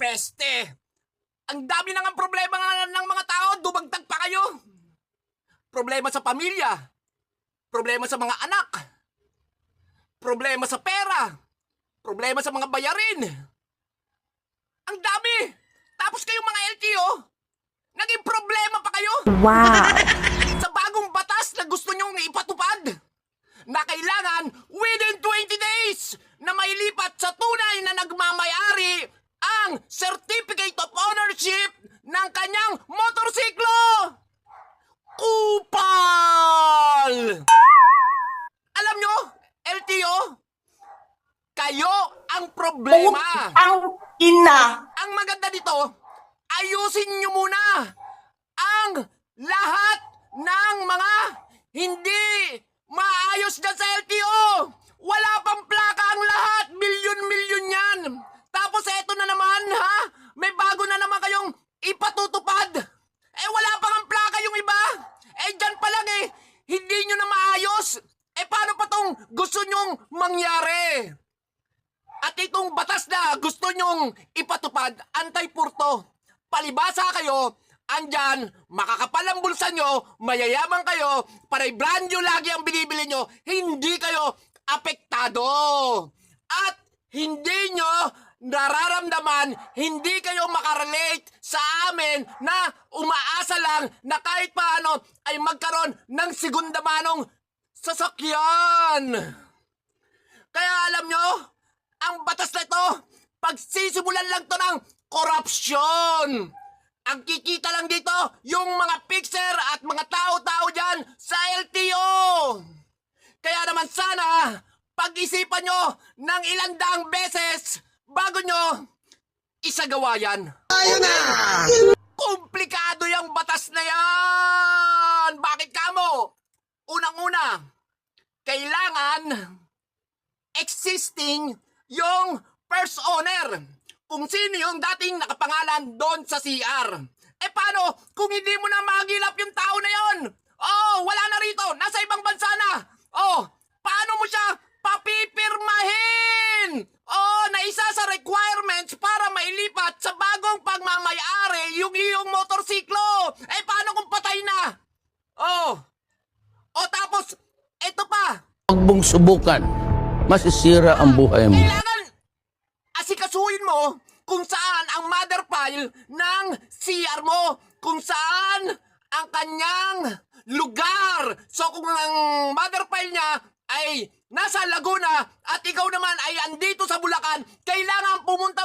Peste! Ang dami na nga problema ng mga tao, dumagdag pa kayo. Problema sa pamilya, problema sa mga anak, problema sa pera, problema sa mga bayarin. Ang dami! Tapos kayong mga LTO, naging problema pa kayo. Wow! Sa bagong batas na gusto nyong ipatupad, na kailangan within 20 days na mailipat sa tunay na nagmamayari ang Certificate of Ownership ng kanyang motorsiklo! Kupal! Alam nyo, LTO, kayo ang problema. Ang ina! Ang maganda dito, ayusin nyo muna ang lahat ng mga hindi maayos dyan sa LTO. Wala pang plaka ang lahat. Milyon-milyon yan. Tapos eto na naman, ha? May bago na naman kayong ipatutupad. Wala pang ang plaka yung iba. Dyan pa lang hindi nyo na maayos. Paano pa tong gusto nyong mangyari? At itong batas na gusto nyong ipatupad, antay-purto. Palibasa kayo, andyan, makakapal ang bulsa nyo, mayayaman kayo, paray brand new lagi ang binibili nyo, hindi kayo apektado. At hindi nyo nararamdaman, hindi kayo makarelate sa amin na umaasa lang na kahit paano ay magkaroon ng segunda manong sasakyan. Kaya alam nyo, ang batas na ito, pagsisimulan lang to ng korupsyon. Ang kikita lang dito, yung mga fixer at mga tao-tao dyan sa LTO. Kaya naman sana, pag-isipan nyo ng ilang daang beses bago nyo isagawa yan. Ayun na! Komplikado yung batas na yan! Bakit kamo? Unang-una, kailangan existing yung first owner. Kung sino yung dating nakapangalan doon sa CR. Paano kung hindi mo na magilap yung tao na yon? Wala na rito. Nasa ibang bansa na. Paano mo siya papipirmahin? Na isa sa requirements para mailipat sa bagong pagmamayari yung iyong motorsiklo. Paano kung patay na? Tapos, eto pa. Huwag mong subukan. Masisira ang buhay mo. Kailangan asikasuhin mo kung saan ang mother file ng CR mo, kung saan ang kanyang lugar. So kung ang mother file niya ay nasa Laguna at ikaw naman ay andito sa Bulacan, kailangan pumunta